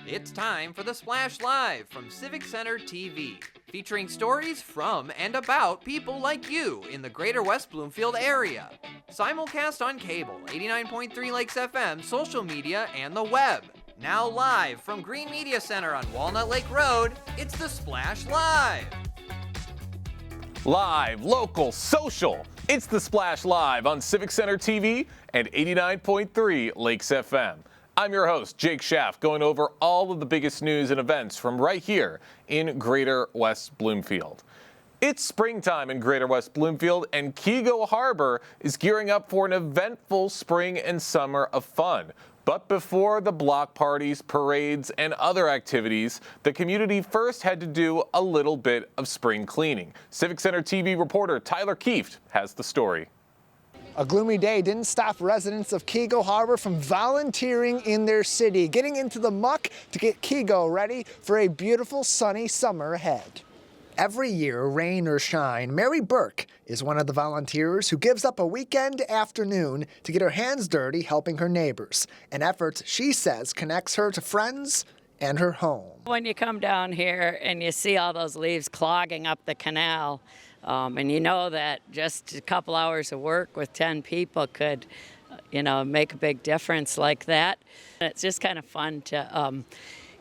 It's time for the Splash Live from Civic Center TV, featuring stories from and about people like you in the greater West Bloomfield area. Simulcast on cable, 89.3 Lakes FM, social media, and the web. Now live from Green Media Center on Walnut Lake Road, it's the Splash Live. Live, local, social. It's the Splash Live on Civic Center TV and 89.3 Lakes FM. I'm your host, Jake Schaff, going over all of the biggest news and events from right here in Greater West Bloomfield. It's springtime in Greater West Bloomfield, and Kego Harbor is gearing up for an eventful spring and summer of fun. But before the block parties, parades, and other activities, the community first had to do a little bit of spring cleaning. Civic Center TV reporter Tyler Kieft has the story. A gloomy day didn't stop residents of Kego Harbor from volunteering in their city, getting into the muck to get Kego ready for a beautiful sunny summer ahead. Every year, rain or shine, Mary Burke is one of the volunteers who gives up a weekend afternoon to get her hands dirty helping her neighbors, an effort she says connects her to friends and her home. When you come down here and you see all those leaves clogging up the canal, and you know that just a couple hours of work with 10 people could, make a big difference like that. It's just kind of fun to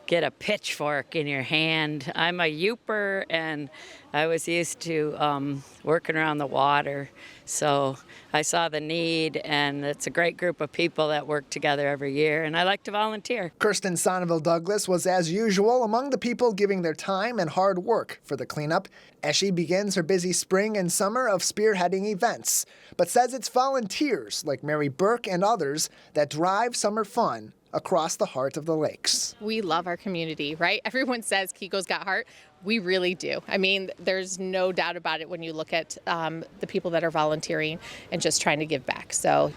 get a pitchfork in your hand. I'm a youper, and I was used to working around the water, so I saw the need, and it's a great group of people that work together every year, and I like to volunteer. Kirsten Sonneville Douglas was, as usual, among the people giving their time and hard work for the cleanup as she begins her busy spring and summer of spearheading events, but says it's volunteers like Mary Burke and others that drive summer fun across the heart of the lakes. We love our community, right? Everyone says Kego's got heart. We really do. I mean, there's no doubt about it when you look at the people that are volunteering and just trying to give back. So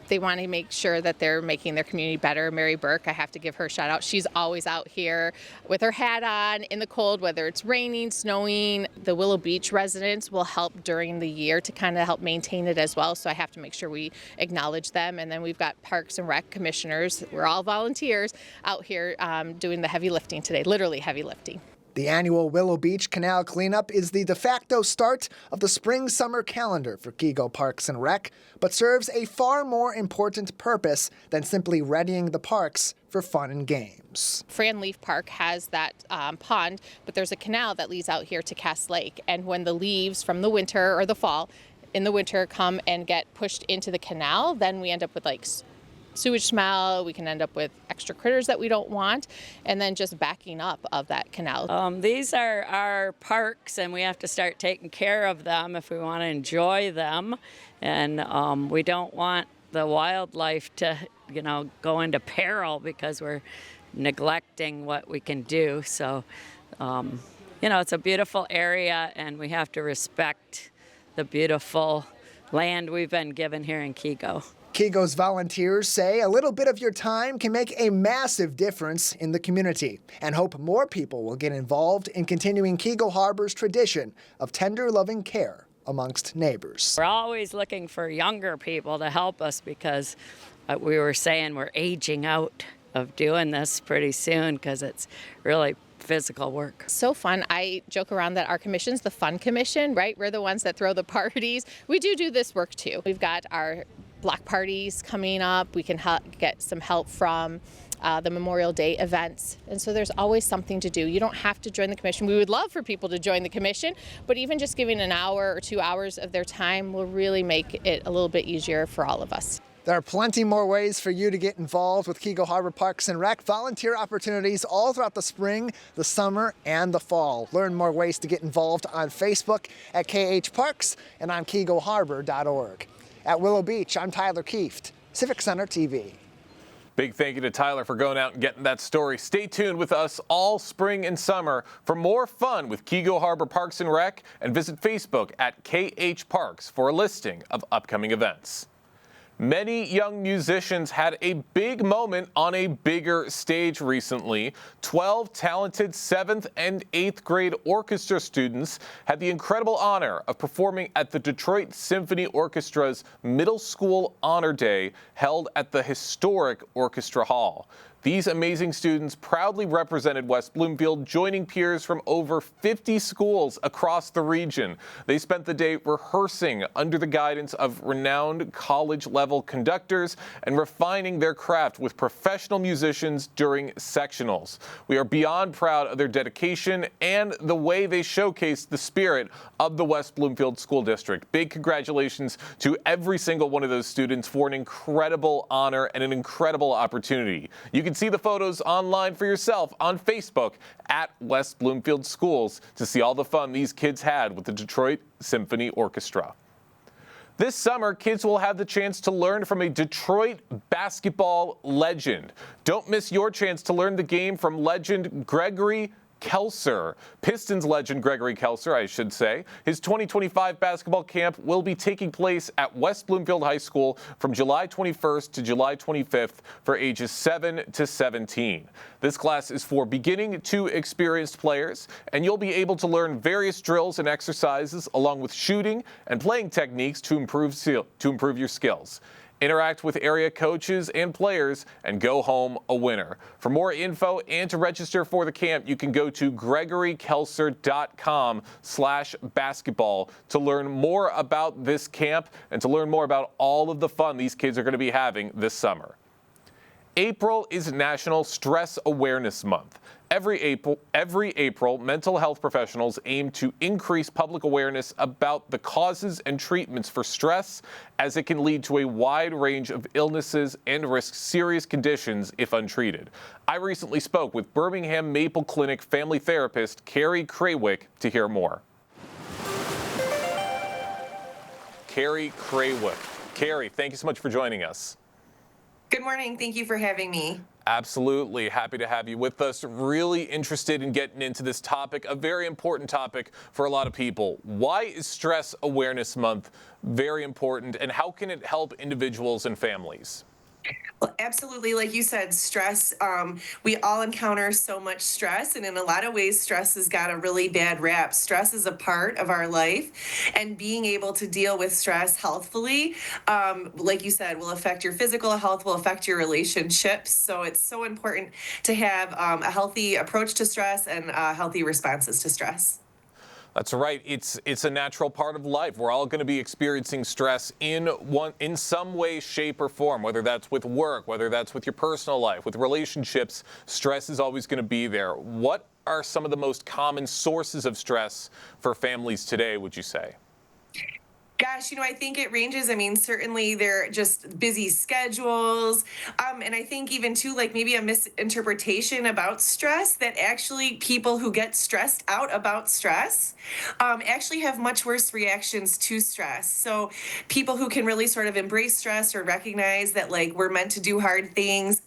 they want to make sure that they're making their community better. Mary Burke, I have to give her a shout out. She's always out here with her hat on in the cold, whether it's raining, snowing. The Willow Beach residents will help during the year to kind of help maintain it as well. So I have to make sure we acknowledge them. And then we've got Parks and Rec commissioners. We're all volunteers out here doing the heavy lifting today, literally heavy lifting. The annual Willow Beach Canal cleanup is the de facto start of the spring-summer calendar for Kego Parks and Rec, but serves a far more important purpose than simply readying the parks for fun and games. Fran Leaf Park has that pond, but there's a canal that leads out here to Cass Lake, and when the leaves from the winter or the fall in the winter come and get pushed into the canal, then we end up with sewage smell, we can end up with extra critters that we don't want, and then just backing up of that canal. These are our parks, and we have to start taking care of them if we want to enjoy them, and we don't want the wildlife to, go into peril because we're neglecting what we can do. So, it's a beautiful area, and we have to respect the beautiful land we've been given here in Kego. Kego's volunteers say a little bit of your time can make a massive difference in the community and hope more people will get involved in continuing Kego Harbor's tradition of tender, loving care amongst neighbors. We're always looking for younger people to help us because we were saying we're aging out of doing this pretty soon because it's really physical work. So fun. I joke around that our commission's the fun commission, right? We're the ones that throw the parties. We do this work too. We've got our block parties coming up. We can get some help from the Memorial Day events. And so there's always something to do. You don't have to join the commission. We would love for people to join the commission, but even just giving an hour or 2 hours of their time will really make it a little bit easier for all of us. There are plenty more ways for you to get involved with Kego Harbor Parks and Rec. Volunteer opportunities all throughout the spring, the summer, and the fall. Learn more ways to get involved on Facebook at KH Parks and on kegoharbor.org. At Willow Beach, I'm Tyler Kieft, Civic Center TV. Big thank you to Tyler for going out and getting that story. Stay tuned with us all spring and summer for more fun with Kego Harbor Parks and Rec, and visit Facebook at KH Parks for a listing of upcoming events. Many young musicians had a big moment on a bigger stage recently. 12 talented 7th and 8th grade orchestra students had the incredible honor of performing at the Detroit Symphony Orchestra's Middle School Honor Day held at the historic Orchestra Hall. These amazing students proudly represented West Bloomfield, joining peers from over 50 schools across the region. They spent the day rehearsing under the guidance of renowned college-level conductors and refining their craft with professional musicians during sectionals. We are beyond proud of their dedication and the way they showcased the spirit of the West Bloomfield School District. Big congratulations to every single one of those students for an incredible honor and an incredible opportunity. You can see the photos online for yourself on Facebook at West Bloomfield Schools to see all the fun these kids had with the Detroit Symphony Orchestra. This summer, kids will have the chance to learn from a Detroit basketball legend. Don't miss your chance to learn the game from legend Gregory Kelser. Pistons legend Gregory Kelser, I should say. His 2025 basketball camp will be taking place at West Bloomfield High School from July 21st to July 25th for ages 7 to 17. This class is for beginning to experienced players, and you'll be able to learn various drills and exercises along with shooting and playing techniques to improve your skills. Interact with area coaches and players and go home a winner. For more info and to register for the camp, you can go to gregorykelser.com/basketball to learn more about this camp and to learn more about all of the fun these kids are going to be having this summer. April is National Stress Awareness Month. Every April, mental health professionals aim to increase public awareness about the causes and treatments for stress, as it can lead to a wide range of illnesses and risk serious conditions if untreated. I recently spoke with Birmingham Maple Clinic family therapist Carrie Craywick to hear more. Carrie Craywick. Carrie, thank you so much for joining us. Good morning. Thank you for having me. Absolutely. Happy to have you with us. Really interested in getting into this topic, a very important topic for a lot of people. Why is Stress Awareness Month very important, and how can it help individuals and families? Well, absolutely. Like you said, stress, we all encounter so much stress, and in a lot of ways, stress has got a really bad rap. Stress is a part of our life, and being able to deal with stress healthfully, like you said, will affect your physical health, will affect your relationships. So it's so important to have a healthy approach to stress and healthy responses to stress. That's right. It's a natural part of life. We're all going to be experiencing stress in some way, shape, or form, whether that's with work, whether that's with your personal life, with relationships. Stress is always going to be there. What are some of the most common sources of stress for families today, would you say? Gosh, I think it ranges. I mean, certainly they're just busy schedules. And I think even too, like maybe a misinterpretation about stress, that actually people who get stressed out about stress actually have much worse reactions to stress. So people who can really sort of embrace stress or recognize that like we're meant to do hard things.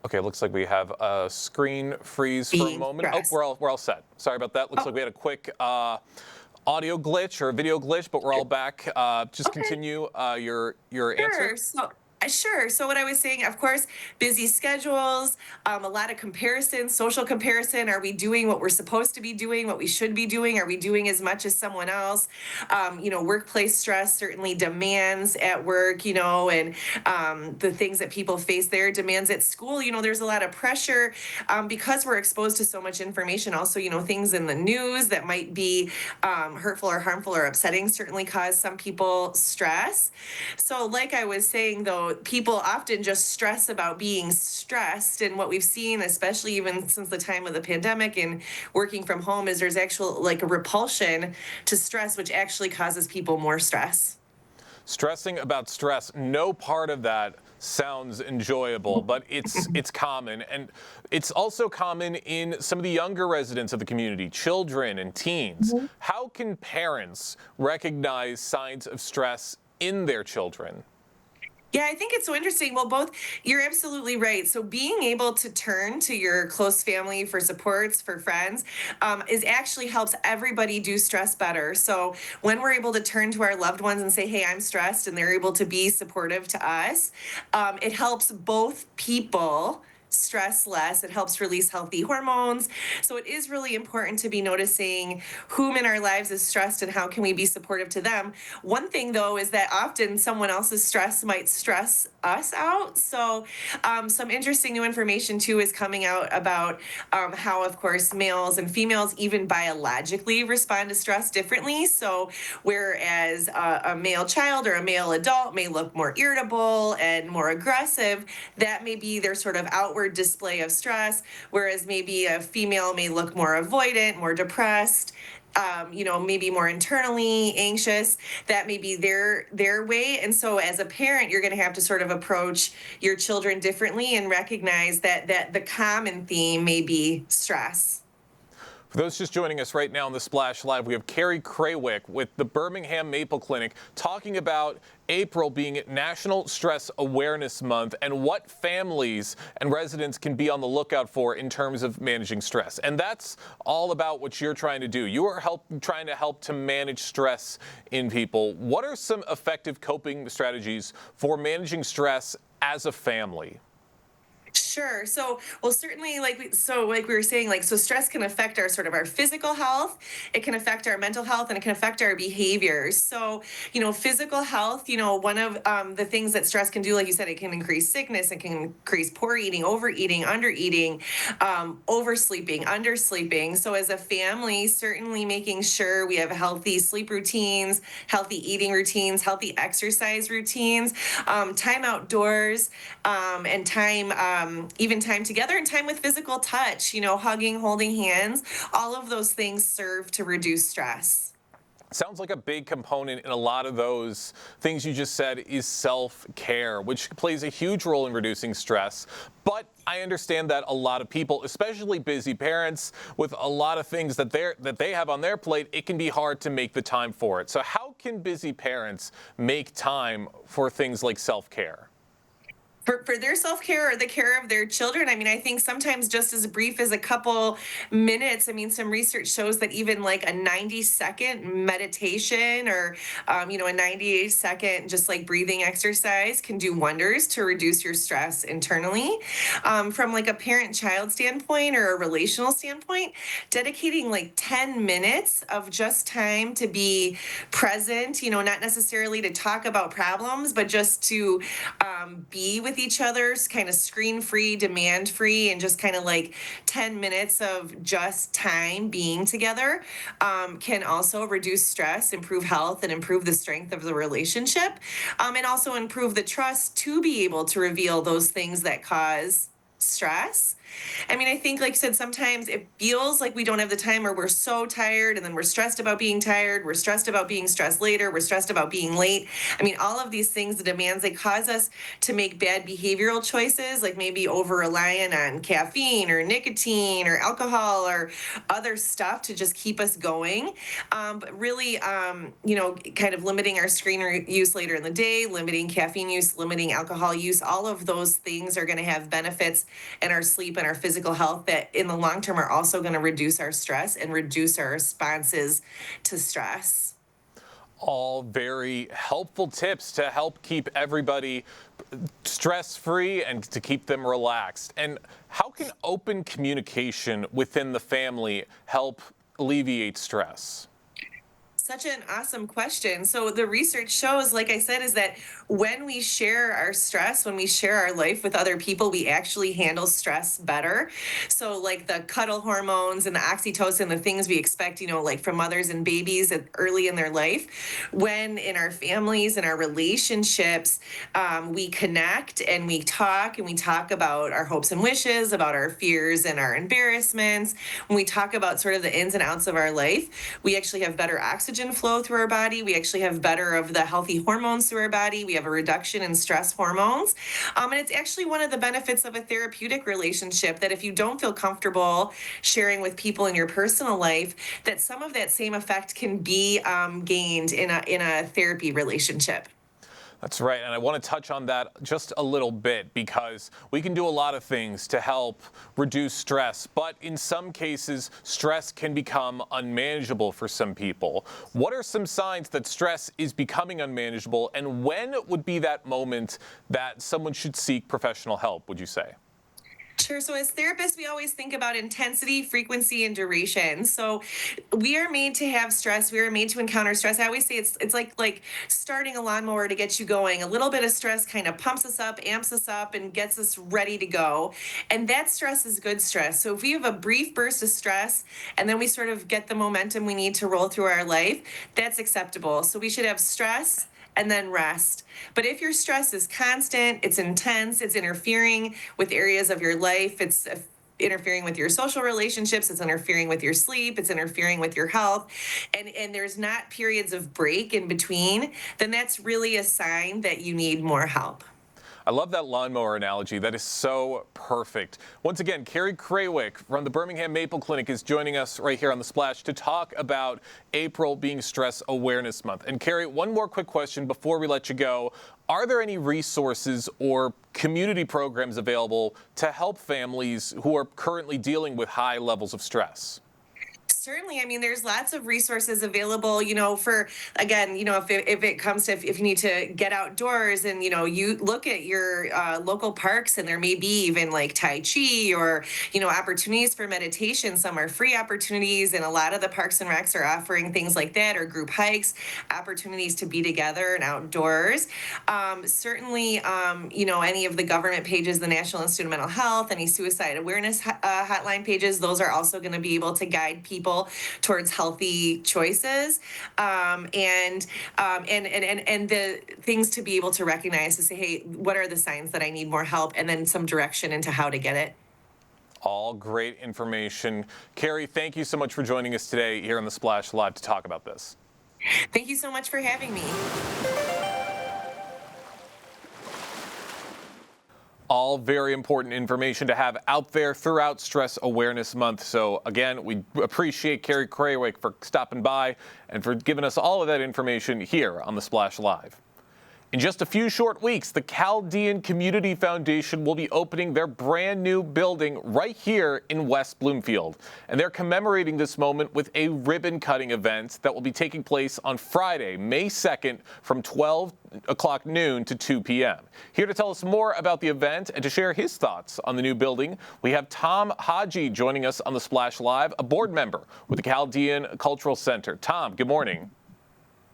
Okay, looks like we have a screen freeze for a moment. Oh, we're all set. Sorry about that. Looks like we had a quick audio glitch or a video glitch, but we're all back. Just Okay. Continue your answer. Sure. So what I was saying, of course, busy schedules, a lot of comparison, social comparison. Are we doing what we're supposed to be doing, what we should be doing? Are we doing as much as someone else? Workplace stress certainly demands at work, and the things that people face there, demands at school. There's a lot of pressure because we're exposed to so much information. Also, things in the news that might be hurtful or harmful or upsetting certainly cause some people stress. So like I was saying, though, people often just stress about being stressed. And what we've seen, especially even since the time of the pandemic and working from home, is there's actual like a repulsion to stress, which actually causes people more stress. Stressing about stress, no part of that sounds enjoyable, but it's common. And it's also common in some of the younger residents of the community, children and teens. Mm-hmm. How can parents recognize signs of stress in their children? Yeah, I think it's so interesting. Well, you're absolutely right. So being able to turn to your close family for supports, for friends, is actually helps everybody do stress better. So when we're able to turn to our loved ones and say, hey, I'm stressed, and they're able to be supportive to us, it helps both people stress less. It helps release healthy hormones. So it is really important to be noticing whom in our lives is stressed and how can we be supportive to them. One thing though is that often someone else's stress might stress us out. So some interesting new information too is coming out about how, of course, males and females even biologically respond to stress differently. So whereas a male child or a male adult may look more irritable and more aggressive, that may be their sort of outward display of stress, whereas maybe a female may look more avoidant, more depressed, maybe more internally anxious. That may be their way. And so as a parent, you're going to have to sort of approach your children differently and recognize that the common theme may be stress. For those just joining us right now on the Splash Live, we have Carrie Krawick with the Birmingham Maple Clinic talking about April being National Stress Awareness Month and what families and residents can be on the lookout for in terms of managing stress. And that's all about what you're trying to do. You are trying to help to manage stress in people. What are some effective coping strategies for managing stress as a family? Sure. So, well, certainly, like we were saying, so stress can affect our sort of our physical health. It can affect our mental health, and it can affect our behaviors. So, physical health. One of the things that stress can do, like you said, it can increase sickness. It can increase poor eating, overeating, undereating, oversleeping, undersleeping. So, as a family, certainly making sure we have healthy sleep routines, healthy eating routines, healthy exercise routines, time outdoors, and time. Even time together and time with physical touch, hugging, holding hands, all of those things serve to reduce stress. Sounds like a big component in a lot of those things you just said is self-care, which plays a huge role in reducing stress. But I understand that a lot of people, especially busy parents with a lot of things that they have on their plate, it can be hard to make the time for it. So how can busy parents make time for things like self-care? For their self-care or the care of their children. I mean, I think sometimes just as brief as a couple minutes. I mean, some research shows that even like a 90-second meditation or, a 98-second just like breathing exercise can do wonders to reduce your stress internally. From like a parent-child standpoint or a relational standpoint, dedicating like 10 minutes of just time to be present, not necessarily to talk about problems, but just to be with each other, kind of screen-free, demand-free, and just kind of like 10 minutes of just time being together can also reduce stress, improve health, and improve the strength of the relationship, and also improve the trust to be able to reveal those things that cause stress. I mean, I think, like I said, sometimes it feels like we don't have the time or we're so tired and then we're stressed about being tired. We're stressed about being stressed later. We're stressed about being late. I mean, all of these things, the demands, they cause us to make bad behavioral choices, like maybe over-relying on caffeine or nicotine or alcohol or other stuff to just keep us going. But really, kind of limiting our screen use later in the day, limiting caffeine use, limiting alcohol use, all of those things are going to have benefits in our sleep and our physical health that in the long term are also going to reduce our stress and reduce our responses to stress. All very helpful tips to help keep everybody stress-free and to keep them relaxed. And how can open communication within the family help alleviate stress? Such an awesome question. So the research shows, like I said, is that when we share our stress, when we share our life with other people, we actually handle stress better. So like the cuddle hormones and the oxytocin, the things we expect, like from mothers and babies early in their life, when in our families and our relationships, we connect and we talk about our hopes and wishes, about our fears and our embarrassments. When we talk about sort of the ins and outs of our life, we actually have better oxygen flow through our body. We actually have better of the healthy hormones through our body. We have a reduction in stress hormones. And it's actually one of the benefits of a therapeutic relationship that if you don't feel comfortable sharing with people in your personal life, that some of that same effect can be gained in a therapy relationship. That's right, and I want to touch on that just a little bit because we can do a lot of things to help reduce stress, but in some cases, stress can become unmanageable for some people. What are some signs that stress is becoming unmanageable, and when would be that moment that someone should seek professional help, would you say? Sure. So as therapists, we always think about intensity, frequency, and duration. So we are made to have stress. We are made to encounter stress. I always say it's like starting a lawnmower to get you going. A little bit of stress kind of pumps us up, amps us up, and gets us ready to go. And that stress is good stress. So if we have a brief burst of stress and then we sort of get the momentum we need to roll through our life, that's acceptable. So we should have stress and then rest. But if your stress is constant, it's intense, it's interfering with areas of your life, it's interfering with your social relationships, it's interfering with your sleep, it's interfering with your health, and there's not periods of break in between, then that's really a sign that you need more help. I love that lawnmower analogy. That is so perfect. Once again, Carrie Krawick from the Birmingham Maple Clinic is joining us right here on The Splash to talk about April being Stress Awareness Month. And Carrie, one more quick question before we let you go. Are there any resources or community programs available to help families who are currently dealing with high levels of stress? Certainly. I mean, there's lots of resources available, for, again, if it comes to, if you need to get outdoors and, you look at your local parks and there may be even like Tai Chi or, opportunities for meditation. Some are free opportunities, and a lot of the parks and recs are offering things like that, or group hikes, opportunities to be together and outdoors. Certainly, any of the government pages, the National Institute of Mental Health, any suicide awareness hotline pages, those are also going to be able to guide people towards healthy choices, and the things to be able to recognize, to say, hey, what are the signs that I need more help, and then some direction into how to get it. All great information. Carrie, thank you so much for joining us today here on The Splash Live to talk about this. Thank you so much for having me. All very important information to have out there throughout Stress Awareness Month. So again, we appreciate Carrie Krawick for stopping by and for giving us all of that information here on The Splash Live. In just a few short weeks, the Chaldean Community Foundation will be opening their brand new building right here in West Bloomfield. And they're commemorating this moment with a ribbon cutting event that will be taking place on Friday, May 2nd from 12 o'clock noon to 2 p.m. Here to tell us more about the event and to share his thoughts on the new building, we have Tom Haji joining us on The Splash Live, a board member with the Chaldean Cultural Center. Tom, good morning.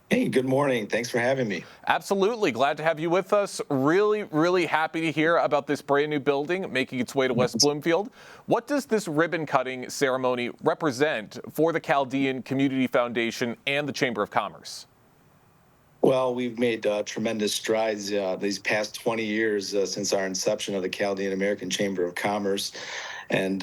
Hey, good morning. Thanks for having me. Absolutely. Glad to have you with us. Really, really happy to hear about this brand new building making its way to West Bloomfield. What does this ribbon cutting ceremony represent for the Chaldean Community Foundation and the Chamber of Commerce? Well, we've made tremendous strides these past 20 years since our inception of the Chaldean American Chamber of Commerce. And,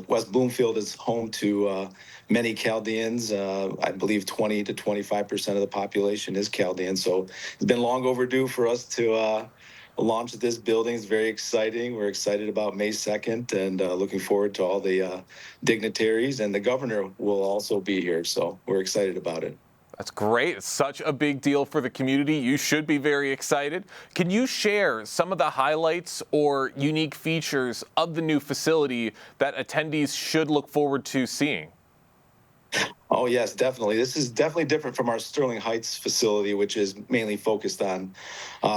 West Bloomfield is home to many Chaldeans. I believe 20 to 25% of the population is Chaldean. So it's been long overdue for us to launch this building. It's very exciting. We're excited about May 2nd and looking forward to all the dignitaries. And the governor will also be here. So we're excited about it. That's great. It's such a big deal for the community. You should be very excited. Can you share some of the highlights or unique features of the new facility that attendees should look forward to seeing? Oh, yes, definitely. This is definitely different from our Sterling Heights facility, which is mainly focused on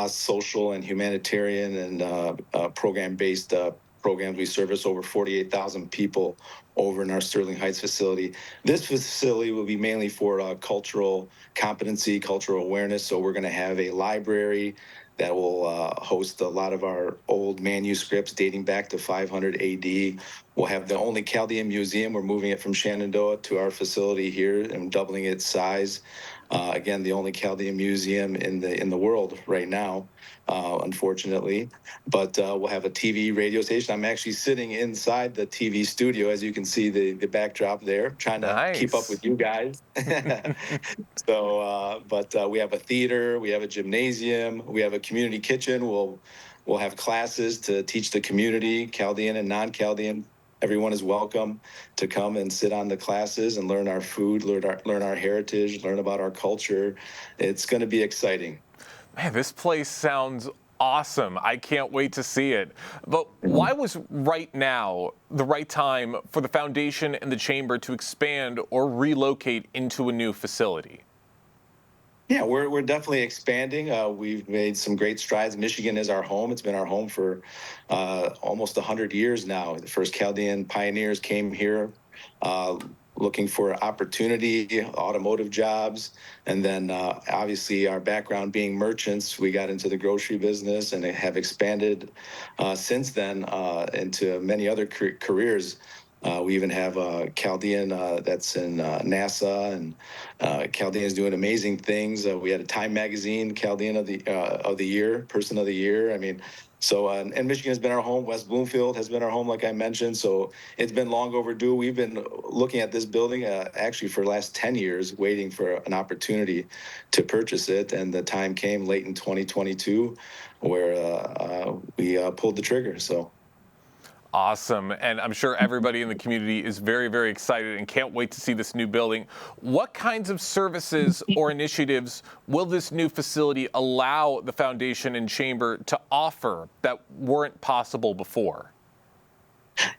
social and humanitarian and program-based programs. We service over 48,000 people over in our Sterling Heights facility. This facility will be mainly for cultural competency, cultural awareness. So we're going to have a library that will host a lot of our old manuscripts dating back to 500 AD. We'll have the only Chaldean museum. We're moving it from Shenandoah to our facility here and doubling its size. Again, the only Chaldean museum in the world right now, unfortunately. But we'll have a TV radio station. I'm actually sitting inside the TV studio, as you can see the backdrop there, trying to keep up with you guys. So, but we have a theater, we have a gymnasium, we have a community kitchen. We'll have classes to teach the community, Chaldean and non-Chaldean. Everyone is welcome to come and sit on the classes and learn our food, learn our heritage, learn about our culture. It's going to be exciting. Man, this place sounds awesome. I can't wait to see it. But why was right now the right time for the foundation and the chamber to expand or relocate into a new facility? Yeah, we're definitely expanding. We've made some great strides. Michigan is our home. It's been our home for almost 100 years now. The first Chaldean pioneers came here uh, looking for opportunity, automotive jobs, and then obviously our background being merchants, we got into the grocery business and have expanded since then into many other careers. We even have Chaldean that's in NASA, and Chaldean is doing amazing things. We had a Time Magazine Chaldean of the year, Person of the Year. I mean, so and Michigan has been our home. West Bloomfield has been our home, like I mentioned. So it's been long overdue. We've been looking at this building actually for the last 10 years, waiting for an opportunity to purchase it, and the time came late in 2022 where we pulled the trigger. So. Awesome. And I'm sure everybody in the community is very, very excited and can't wait to see this new building. What kinds of services or initiatives will this new facility allow the foundation and chamber to offer that weren't possible before?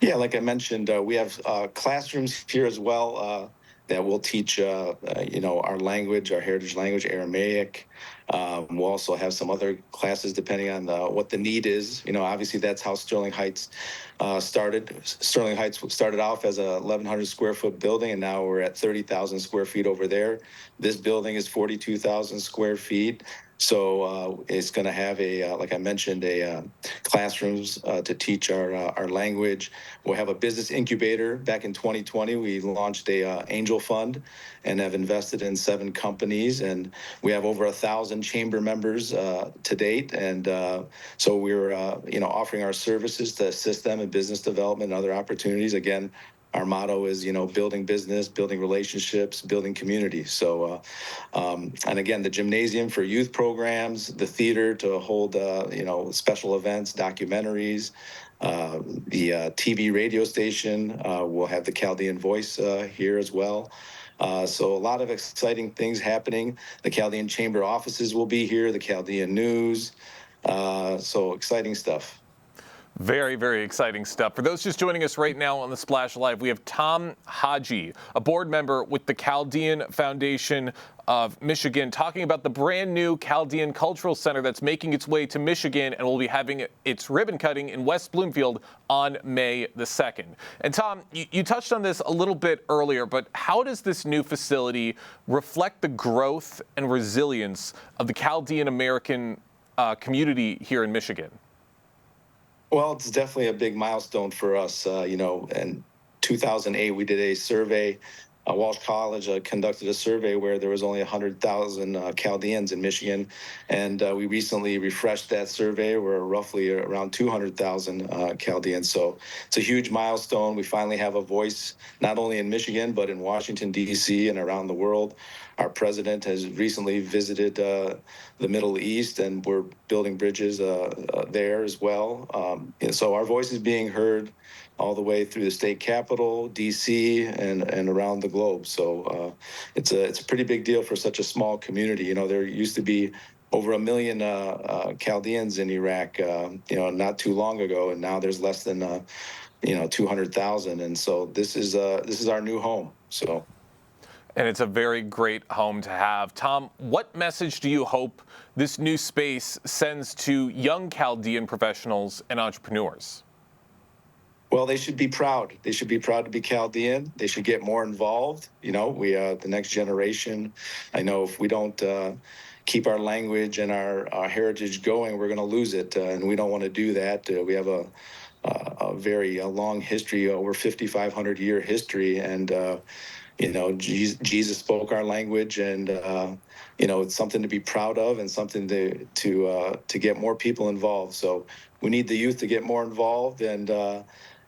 Yeah, like I mentioned, we have classrooms here as well that will teach, our language, our heritage language, Aramaic. We'll also have some other classes depending on what the need is. Obviously that's how Sterling Heights started. Sterling Heights started off as a 1,100 square foot building, and now we're at 30,000 square feet over there. This building is 42,000 square feet. So it's going to have like I mentioned, classrooms to teach our language. We'll have a business incubator. Back in 2020, we launched a angel fund and have invested in 7 companies, and we have over 1,000 chamber members to date. And so we're offering our services to assist them in business development and other opportunities. Again, our motto is, building business, building relationships, building community. So, and again, the gymnasium for youth programs, the theater to hold, special events, documentaries, the TV radio station. We'll have the Chaldean Voice here as well. So a lot of exciting things happening. The Chaldean Chamber offices will be here, the Chaldean News. So exciting stuff. Very, very exciting stuff. For those just joining us right now on the Splash Live, we have Tom Haji, a board member with the Chaldean Foundation of Michigan, talking about the brand new Chaldean Cultural Center that's making its way to Michigan and will be having its ribbon cutting in West Bloomfield on May the 2nd. And Tom, you touched on this a little bit earlier, but how does this new facility reflect the growth and resilience of the Chaldean American community here in Michigan? Well, it's definitely a big milestone for us. In 2008, we did a survey. Walsh College conducted a survey where there was only 100,000 Chaldeans in Michigan, and we recently refreshed that survey. We're roughly around 200,000 Chaldeans. So it's a huge milestone. We finally have a voice, not only in Michigan, but in Washington, D.C. and around the world. Our president has recently visited the Middle East, and we're building bridges there as well. And so our voice is being heard all the way through the state capitol, D.C., and around the globe. So it's a pretty big deal for such a small community. There used to be over 1 million Chaldeans in Iraq, not too long ago, and now there's less than 200,000. And so this is our new home. So. And it's a very great home to have. Tom, what message do you hope this new space sends to young Chaldean professionals and entrepreneurs? Well, they should be proud. They should be proud to be Chaldean. They should get more involved. We the next generation. I know if we don't keep our language and our heritage going, we're going to lose it, and we don't want to do that. We have a very long history, over 5,500 year history, and Jesus spoke our language, and it's something to be proud of and something to get more people involved. So we need the youth to get more involved, and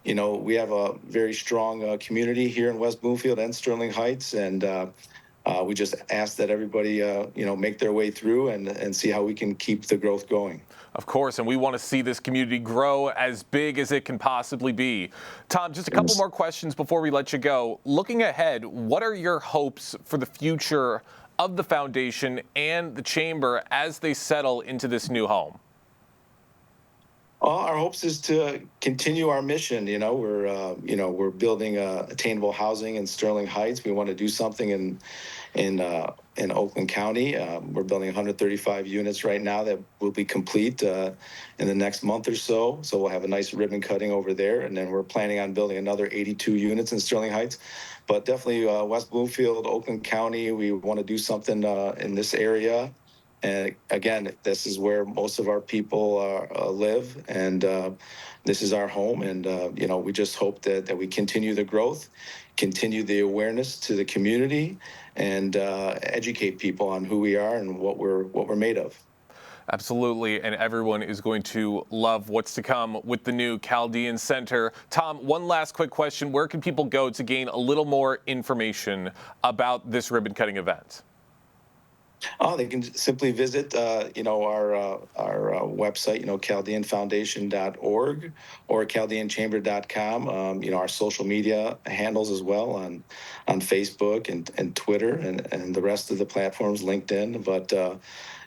we have a very strong community here in West Bloomfield and Sterling Heights, and we just ask that everybody make their way through and see how we can keep the growth going. Of course, and we want to see this community grow as big as it can possibly be. Tom, just a couple more questions before we let you go. Looking ahead, what are your hopes for the future of the foundation and the chamber as they settle into this new home? Our hopes is to continue our mission. We're building attainable housing in Sterling Heights. We want to do something in in Oakland County. We're building 135 units right now that will be complete in the next month or so. So we'll have a nice ribbon cutting over there. And then we're planning on building another 82 units in Sterling Heights. But definitely West Bloomfield, Oakland County, we want to do something in this area. And again, this is where most of our people live, and this is our home. And we just hope that we continue the growth, continue the awareness to the community, and educate people on who we are and what we're made of. Absolutely, and everyone is going to love what's to come with the new Chaldean Center. Tom, one last quick question. Where can people go to gain a little more information about this ribbon-cutting event? Oh, they can simply visit, our website, chaldeanfoundation.org or chaldeanchamber.com. Our social media handles as well on Facebook and Twitter and the rest of the platforms, LinkedIn. But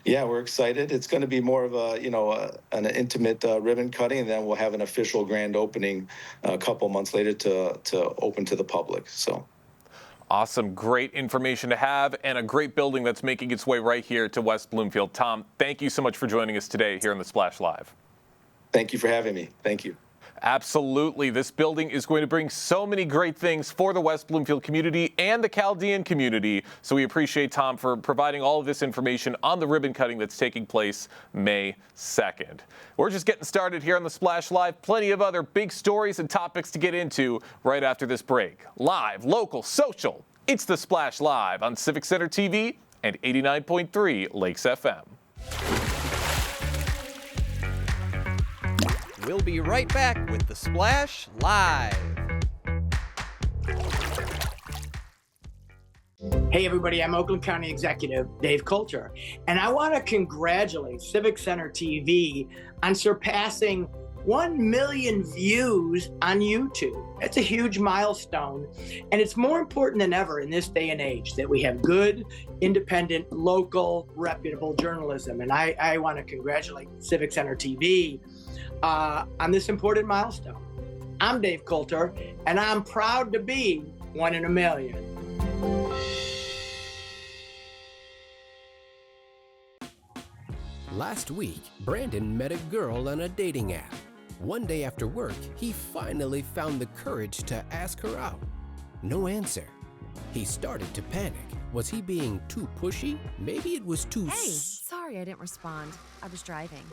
yeah, we're excited. It's going to be more of an intimate ribbon cutting, and then we'll have an official grand opening a couple months later to open to the public. So. Awesome. Great information to have, and a great building that's making its way right here to West Bloomfield. Tom, thank you so much for joining us today here on the Splash Live. Thank you for having me. Thank you. Absolutely. This building is going to bring so many great things for the West Bloomfield community and the Chaldean community. So we appreciate Tom for providing all of this information on the ribbon cutting that's taking place May 2nd. We're just getting started here on the Splash Live. Plenty of other big stories and topics to get into right after this break. Live, local, social. It's the Splash Live on Civic Center TV and 89.3 Lakes FM. We'll be right back with the Splash Live. Hey everybody, I'm Oakland County Executive Dave Coulter, and I want to congratulate Civic Center TV on surpassing 1 million views on YouTube. That's a huge milestone, and it's more important than ever in this day and age that we have good, independent, local, reputable journalism. And I want to congratulate Civic Center TV on this important milestone. I'm Dave Coulter, and I'm proud to be one in a million. Last week, Brandon met a girl on a dating app. One day after work, he finally found the courage to ask her out. No answer. He started to panic. Was he being too pushy? Maybe it was too... Hey, sorry I didn't respond. I was driving.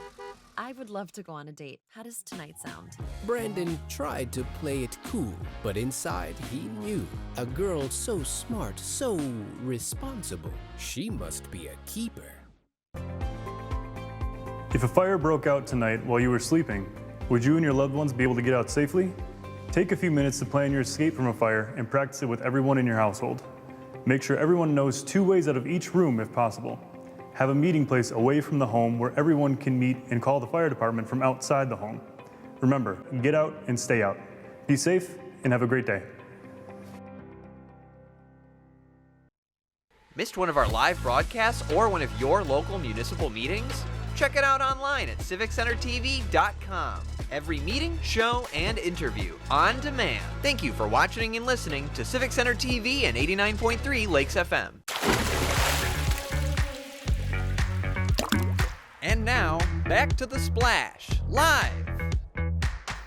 I would love to go on a date. How does tonight sound? Brandon tried to play it cool, but inside he knew. A girl so smart, so responsible. She must be a keeper. If a fire broke out tonight while you were sleeping, would you and your loved ones be able to get out safely? Take a few minutes to plan your escape from a fire and practice it with everyone in your household. Make sure everyone knows 2 ways out of each room if possible. Have a meeting place away from the home where everyone can meet and call the fire department from outside the home. Remember, get out and stay out. Be safe and have a great day. Missed one of our live broadcasts or one of your local municipal meetings? Check it out online at civiccentertv.com. Every meeting, show, and interview on demand. Thank you for watching and listening to Civic Center TV and 89.3 Lakes FM. And now, back to the Splash Live.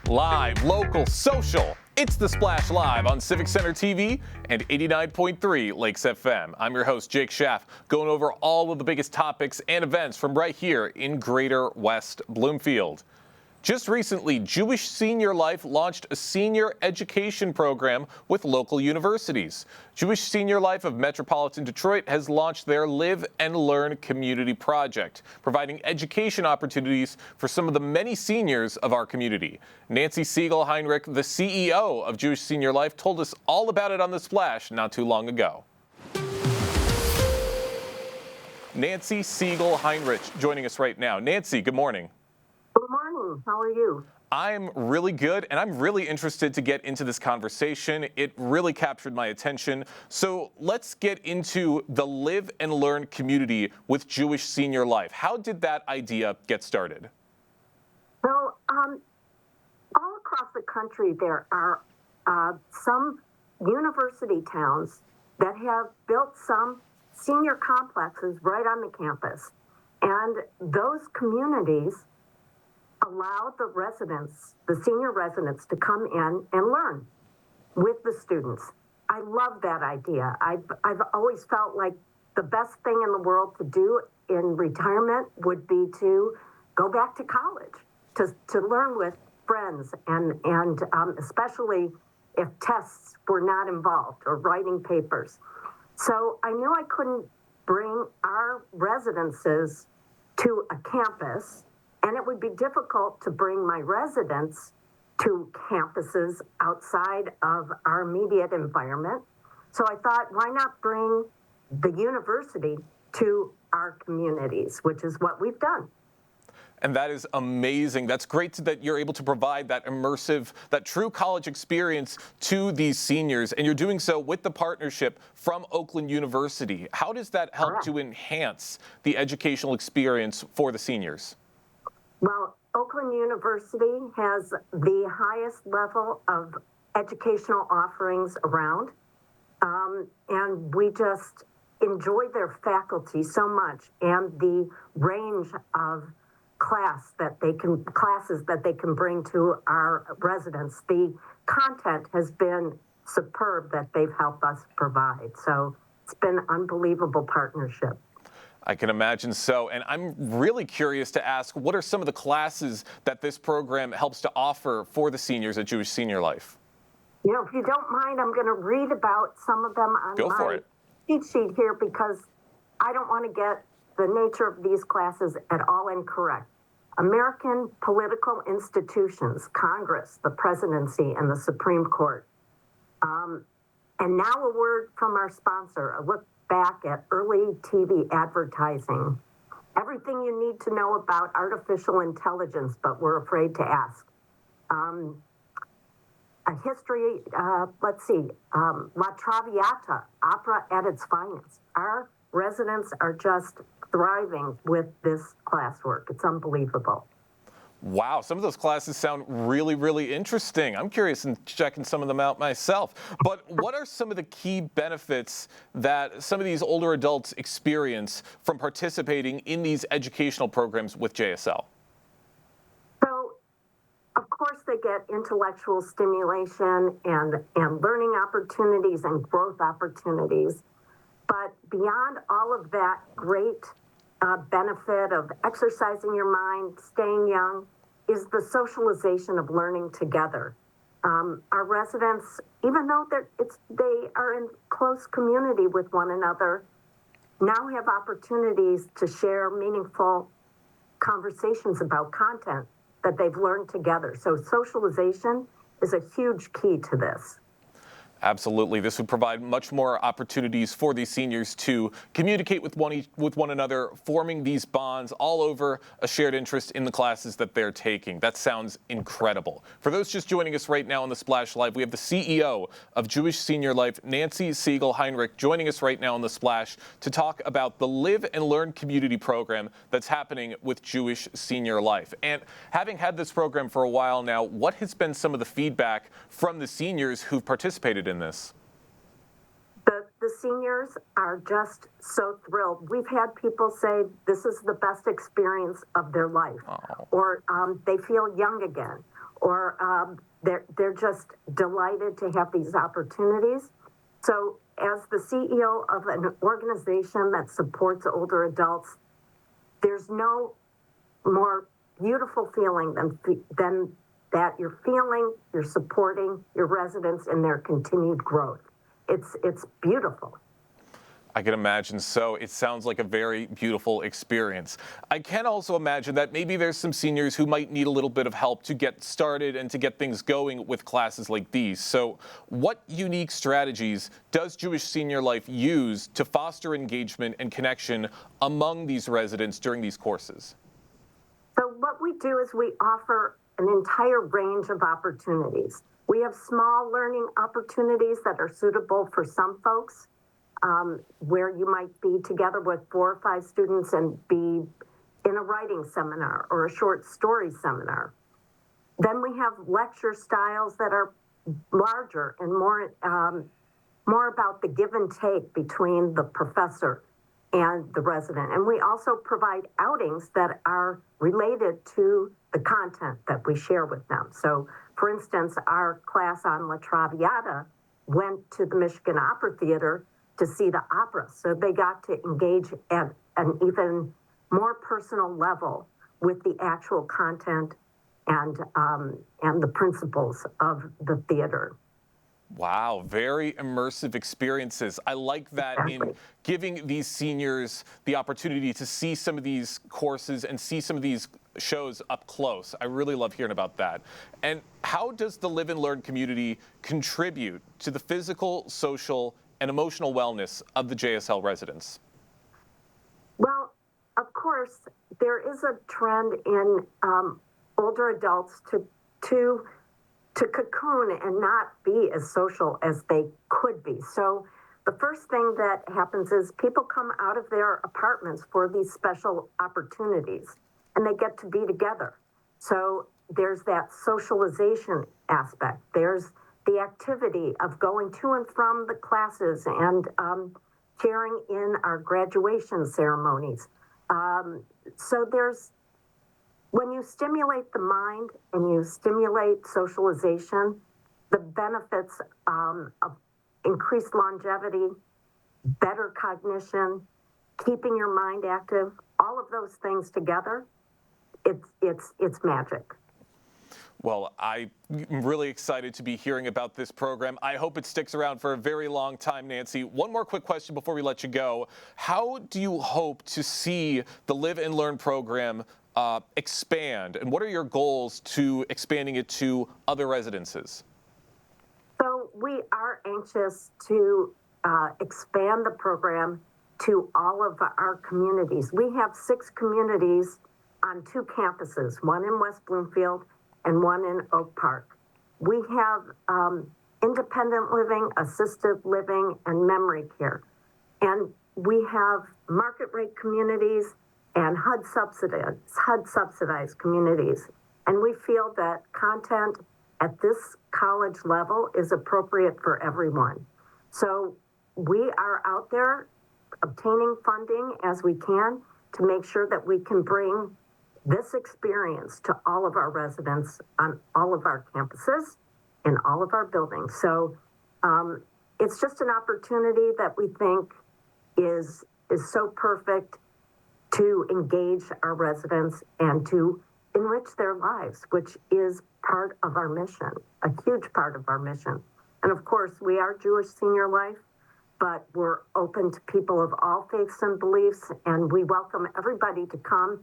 Live, local, social. It's the Splash Live on Civic Center TV and 89.3 Lakes FM. I'm your host, Jake Schaff, going over all of the biggest topics and events from right here in Greater West Bloomfield. Just recently, Jewish Senior Life launched a senior education program with local universities. Jewish Senior Life of Metropolitan Detroit has launched their Live and Learn community project, providing education opportunities for some of the many seniors of our community. Nancy Siegel-Heinrich, the CEO of Jewish Senior Life, told us all about it on The Splash not too long ago. Nancy Siegel-Heinrich joining us right now. Nancy, good morning. Good morning. How are you? I'm really good, and I'm really interested to get into this conversation. It really captured my attention. So let's get into the Live and Learn community with Jewish Senior Life. How did that idea get started? Well, all across the country, there are some university towns that have built some senior complexes right on the campus. And those communities allow the residents, the senior residents, to come in and learn with the students. I love that idea. I've always felt like the best thing in the world to do in retirement would be to go back to college, to learn with friends, and especially if tests were not involved or writing papers. So I knew I couldn't bring our residences to a campus, and it would be difficult to bring my residents to campuses outside of our immediate environment. So I thought, why not bring the university to our communities, which is what we've done. And that is amazing. That's great that you're able to provide that immersive, that true college experience to these seniors. And you're doing so with the partnership from Oakland University. How does that help to enhance the educational experience for the seniors? Well, Oakland University has the highest level of educational offerings around. And we just enjoy their faculty so much, and the range of classes that they can bring to our residents. The content has been superb that they've helped us provide. So it's been an unbelievable partnership. I can imagine so. And I'm really curious to ask, what are some of the classes that this program helps to offer for the seniors at Jewish Senior Life? You know, if you don't mind, I'm going to read about some of them on my cheat sheet here, because I don't want to get the nature of these classes at all incorrect. American political institutions, Congress, the presidency, and the Supreme Court. And now a word from our sponsor, a look back at early TV advertising. Everything you need to know about artificial intelligence, but we're afraid to ask. A history, La Traviata, opera at its finest. Our residents are just thriving with this classwork. It's unbelievable. Wow, some of those classes sound really, really interesting. I'm curious in checking some of them out myself. But what are some of the key benefits that some of these older adults experience from participating in these educational programs with JSL? So, of course, they get intellectual stimulation and learning opportunities and growth opportunities. But beyond all of that great benefit of exercising your mind, staying young, is the socialization of learning together. Our residents, even though they are in close community with one another, now have opportunities to share meaningful conversations about content that they've learned together. So socialization is a huge key to this. Absolutely. This would provide much more opportunities for these seniors to communicate with one another, forming these bonds all over a shared interest in the classes that they're taking. That sounds incredible. For those just joining us right now on the Splash Live, we have the CEO of Jewish Senior Life, Nancy Siegel-Heinrich, joining us right now on the Splash to talk about the Live and Learn community program that's happening with Jewish Senior Life. And having had this program for a while now, what has been some of the feedback from the seniors who've participated in this? The seniors are just so thrilled. We've had people say this is the best experience of their life, or they feel young again, or they're just delighted to have these opportunities. So as the CEO of an organization that supports older adults, there's no more beautiful feeling than that you're supporting your residents in their continued growth. It's beautiful. I can imagine so. It sounds like a very beautiful experience. I can also imagine that maybe there's some seniors who might need a little bit of help to get started and to get things going with classes like these. So what unique strategies does Jewish Senior Life use to foster engagement and connection among these residents during these courses? So what we do is we offer an entire range of opportunities. We have small learning opportunities that are suitable for some folks, where you might be together with 4 or 5 students and be in a writing seminar or a short story seminar. Then we have lecture styles that are larger and more more about the give and take between the professor and the resident. And we also provide outings that are related to the content that we share with them. So, for instance, our class on La Traviata went to the Michigan Opera Theater to see the opera. So they got to engage at an even more personal level with the actual content and the principles of the theater. Wow, very immersive experiences. I like that in giving these seniors the opportunity to see some of these courses and see some of these shows up close. I really love hearing about that. And how does the Live and Learn community contribute to the physical, social, and emotional wellness of the JSL residents? Well, of course, there is a trend in older adults to cocoon and not be as social as they could be. So the first thing that happens is people come out of their apartments for these special opportunities and they get to be together. So there's that socialization aspect. There's the activity of going to and from the classes and sharing in our graduation ceremonies. So when you stimulate the mind and you stimulate socialization, the benefits of increased longevity, better cognition, keeping your mind active, all of those things together, it's magic. Well, I'm really excited to be hearing about this program. I hope it sticks around for a very long time, Nancy. One more quick question before we let you go. How do you hope to see the Live and Learn program expand, and what are your goals to expanding it to other residences? So we are anxious to expand the program to all of our communities. We have 6 communities on 2 campuses, one in West Bloomfield and one in Oak Park. We have independent living, assisted living, and memory care. And we have market rate communities and HUD subsidized communities. And we feel that content at this college level is appropriate for everyone. So we are out there obtaining funding as we can to make sure that we can bring this experience to all of our residents on all of our campuses in all of our buildings. So it's just an opportunity that we think is so perfect to engage our residents and to enrich their lives, which is part of our mission, a huge part of our mission. And of course, we are Jewish Senior Life, but we're open to people of all faiths and beliefs, and we welcome everybody to come,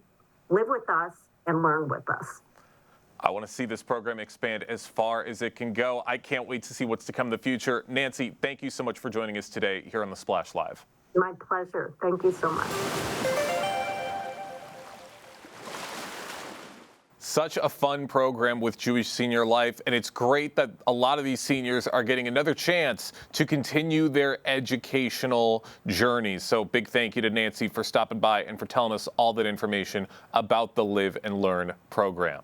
live with us, and learn with us. I want to see this program expand as far as it can go. I can't wait to see what's to come in the future. Nancy, thank you so much for joining us today here on The Splash Live. My pleasure. Thank you so much. Such a fun program with Jewish Senior Life, and it's great that a lot of these seniors are getting another chance to continue their educational journeys. So big thank you to Nancy for stopping by and for telling us all that information about the Live and Learn program.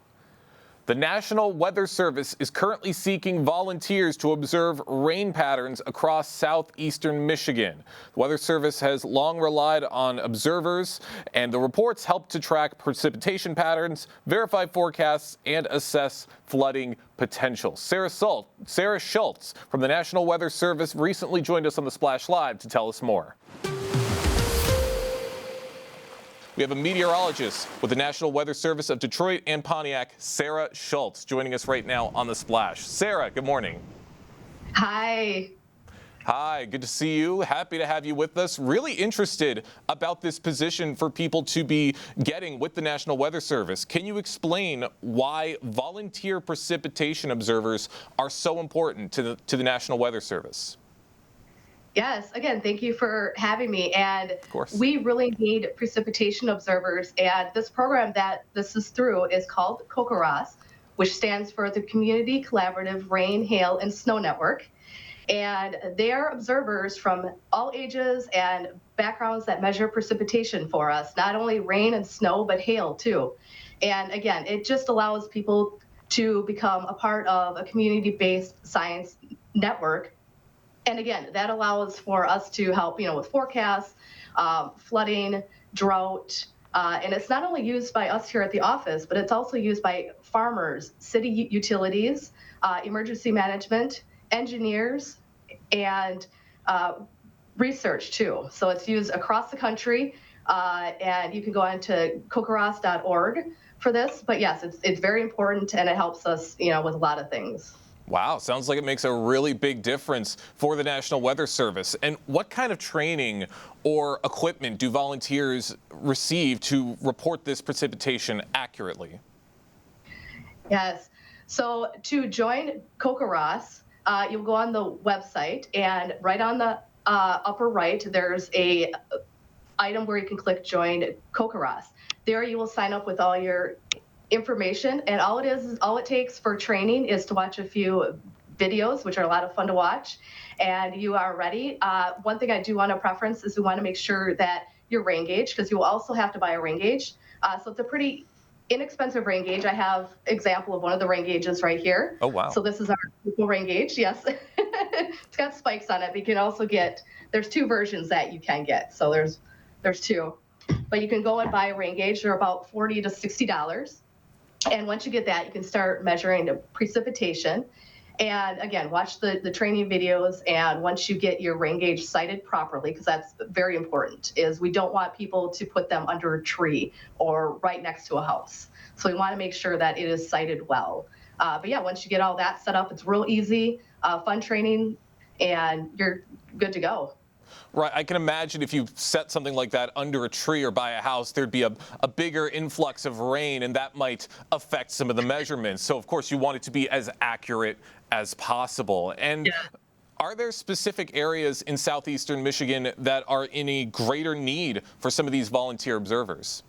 The National Weather Service is currently seeking volunteers to observe rain patterns across southeastern Michigan. The Weather Service has long relied on observers, and the reports help to track precipitation patterns, verify forecasts, and assess flooding potential. Sarah Schultz from the National Weather Service recently joined us on the Splash Live to tell us more. We have a meteorologist with the National Weather Service of Detroit and Pontiac, Sarah Schultz, joining us right now on The Splash. Sarah, good morning. Hi. Hi, good to see you. Happy to have you with us. Really interested about this position for people to be getting with the National Weather Service. Can you explain why volunteer precipitation observers are so important to the National Weather Service? Yes, again, thank you for having me. And of course, we really need precipitation observers. And this program that this is through is called COCORAS, which stands for the Community Collaborative Rain, Hail, and Snow Network. And they are observers from all ages and backgrounds that measure precipitation for us, not only rain and snow, but hail too. And again, it just allows people to become a part of a community-based science network And again, that allows for us to help, with forecasts, flooding, drought, and it's not only used by us here at the office, but it's also used by farmers, city utilities, emergency management, engineers, and research too. So it's used across the country, and you can go on to kokoros.org for this. But yes, it's very important, and it helps us, with a lot of things. Wow, sounds like it makes a really big difference for the National Weather Service. And what kind of training or equipment do volunteers receive to report this precipitation accurately? Yes. So to join Kokoros, you'll go on the website, and right on the upper right, there's a item where you can click Join Kokoros. There you will sign up with all your information, and all it takes for training is to watch a few videos, which are a lot of fun to watch, and you are ready. One thing I do want to preference is we want to make sure that your rain gauge, because you will also have to buy a rain gauge. So it's a pretty inexpensive rain gauge. I have example of one of the rain gauges right here. Oh, wow. So this is our Google rain gauge, yes. It's got spikes on it, but you can also there's two versions that you can get. So there's two. But you can go and buy a rain gauge. They're about $40 to $60. And once you get that, you can start measuring the precipitation. And again, watch the training videos. And once you get your rain gauge sighted properly, because that's very important, is we don't want people to put them under a tree or right next to a house. So we want to make sure that it is sighted well. But yeah, once you get all that set up, it's real easy, fun training, and you're good to go. Right. I can imagine if you set something like that under a tree or by a house, there'd be a bigger influx of rain, and that might affect some of the measurements. So, of course, you want it to be as accurate as possible. And are there specific areas in southeastern Michigan that are in a greater need for some of these volunteer observers?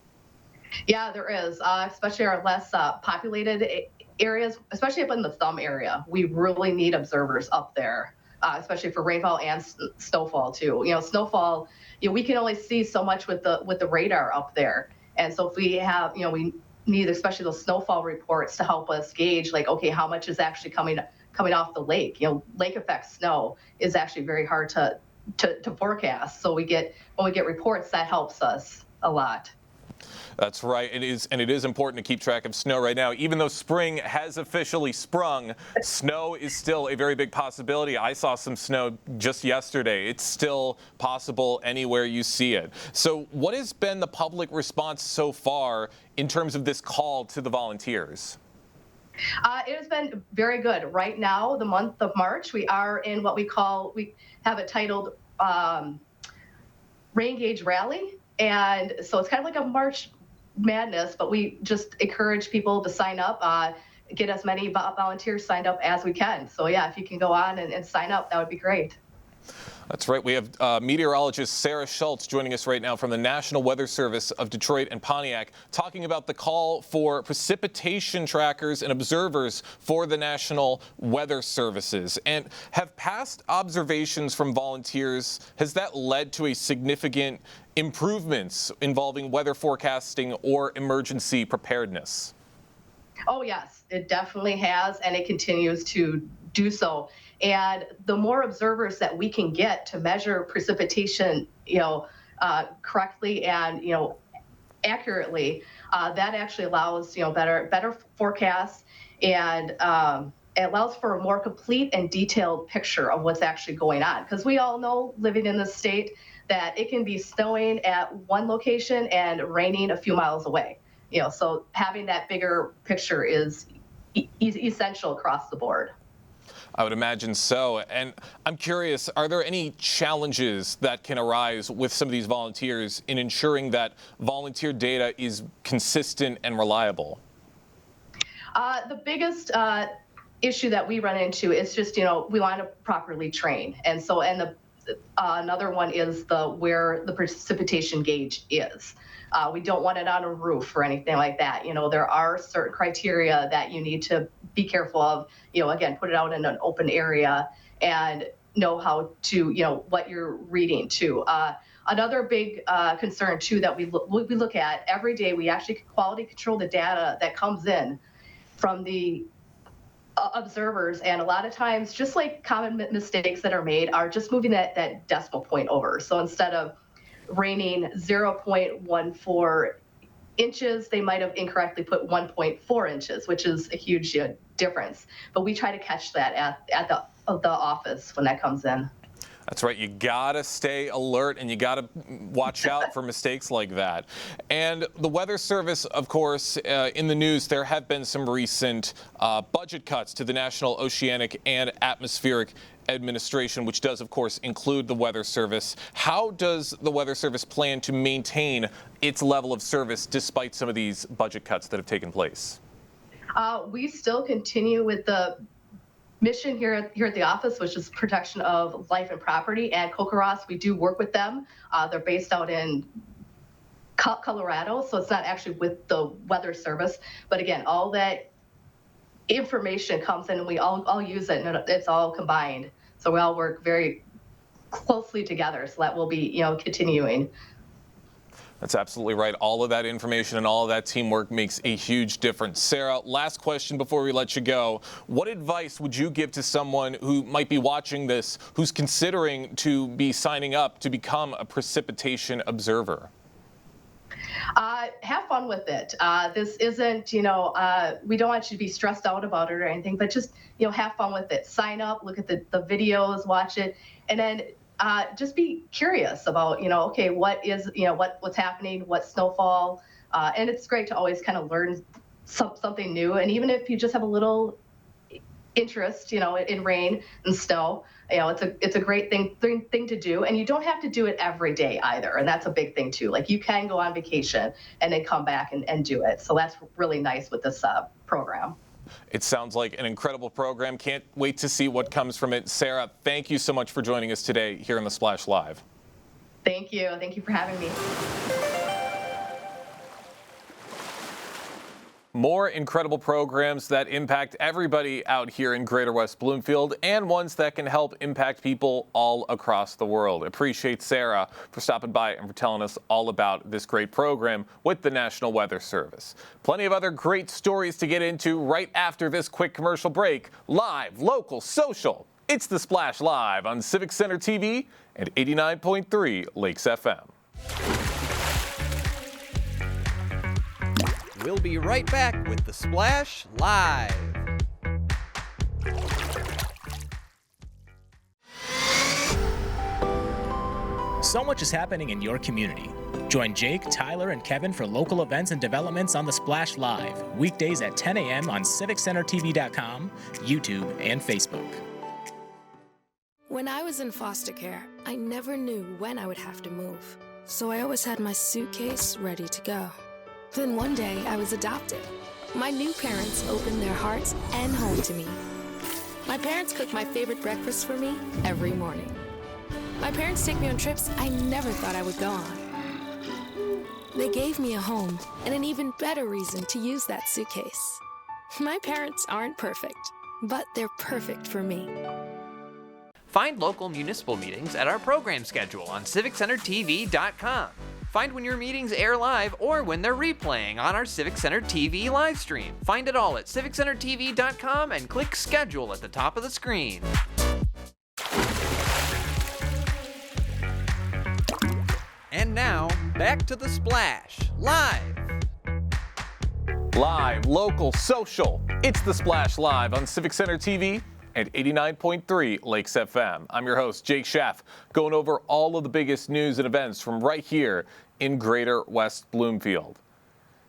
Yeah, there is, especially our less populated areas, especially up in the Thumb area. We really need observers up there. Especially for rainfall and snowfall too. Snowfall, we can only see so much with the radar up there. And so if we have, we need especially those snowfall reports to help us gauge, like, okay, how much is actually coming off the lake. Lake effect snow is actually very hard to forecast. So when we get reports, that helps us a lot. That's right. It is important to keep track of snow right now. Even though spring has officially sprung, snow is still a very big possibility. I saw some snow just yesterday. It's still possible anywhere you see it. So what has been the public response so far in terms of this call to the volunteers? It has been very good. Right now, the month of March, we are in what we have it titled Rain Gauge Rally. And so it's kind of like a March Madness, but we just encourage people to sign up, get as many volunteers signed up as we can. So yeah, if you can go on and sign up, that would be great. That's right. We have meteorologist Sarah Schultz joining us right now from the National Weather Service of Detroit and Pontiac, talking about the call for precipitation trackers and observers for the National Weather Services. And have past observations from volunteers, has that led to a significant improvements involving weather forecasting or emergency preparedness? Oh, yes, it definitely has, and it continues to do so. And the more observers that we can get to measure precipitation, correctly and, accurately, that actually allows, better forecasts, and it allows for a more complete and detailed picture of what's actually going on. Because we all know, living in this state, that it can be snowing at one location and raining a few miles away. So having that bigger picture is essential across the board. I would imagine so. And I'm curious, are there any challenges that can arise with some of these volunteers in ensuring that volunteer data is consistent and reliable? The biggest issue that we run into is just, we want to properly train. And so, another one is where the precipitation gauge is. We don't want it on a roof or anything like that. There are certain criteria that you need to be careful of. Again, put it out in an open area and know how to, what you're reading too. Another big concern too that we look at every day, we actually quality control the data that comes in from the observers, and a lot of times, just like common mistakes that are made, are just moving that decimal point over. So instead of raining 0.14 inches, they might have incorrectly put 1.4 inches, which is a huge difference. But we try to catch that at the office when that comes in. That's right. You gotta stay alert and you gotta watch out for mistakes like that. And the Weather Service, of course, in the news, there have been some recent budget cuts to the National Oceanic and Atmospheric Administration, which does, of course, include the Weather Service. How does the Weather Service plan to maintain its level of service despite some of these budget cuts that have taken place? We still continue with the mission here at the office, which is protection of life and property. And Kokoros, we do work with them. They're based out in Colorado, so it's not actually with the Weather Service. But again, all that information comes in and we all use it, and it's all combined. So we all work very closely together. So that will be, continuing. That's absolutely right. All of that information and all of that teamwork makes a huge difference. Sarah, last question before we let you go. What advice would you give to someone who might be watching this, who's considering to be signing up to become a precipitation observer? Have fun with it. This isn't, we don't want you to be stressed out about it or anything, but just, have fun with it. Sign up, look at the videos, watch it, and then just be curious about, okay, what is, what's happening, what's snowfall. And it's great to always kind of learn something new. And even if you just have a little interest, in rain and snow, it's a great thing to do. And you don't have to do it every day either. And that's a big thing too. Like, you can go on vacation and then come back and do it. So that's really nice with this program. It sounds like an incredible program. Can't wait to see what comes from it. Sarah, thank you so much for joining us today here on the Splash Live. Thank you. Thank you for having me. More incredible programs that impact everybody out here in Greater West Bloomfield, and ones that can help impact people all across the world. Appreciate Sarah for stopping by and for telling us all about this great program with the National Weather Service. Plenty of other great stories to get into right after this quick commercial break. Live, local, social. It's the Splash Live on Civic Center TV and 89.3 Lakes FM. We'll be right back with the Splash Live. So much is happening in your community. Join Jake, Tyler, and Kevin for local events and developments on the Splash Live, weekdays at 10 a.m. on CivicCenterTV.com, YouTube, and Facebook. When I was in foster care, I never knew when I would have to move, so I always had my suitcase ready to go. Then one day, I was adopted. My new parents opened their hearts and home to me. My parents cook my favorite breakfast for me every morning. My parents take me on trips I never thought I would go on. They gave me a home and an even better reason to use that suitcase. My parents aren't perfect, but they're perfect for me. Find local municipal meetings at our program schedule on CivicCenterTV.com. Find when your meetings air live or when they're replaying on our Civic Center TV live stream. Find it all at CivicCenterTV.com and click Schedule at the top of the screen. And now, back to the Splash Live. Live, local, social. It's the Splash Live on Civic Center TV and 89.3 Lakes FM. I'm your host, Jake Schaff, going over all of the biggest news and events from right here in Greater West Bloomfield.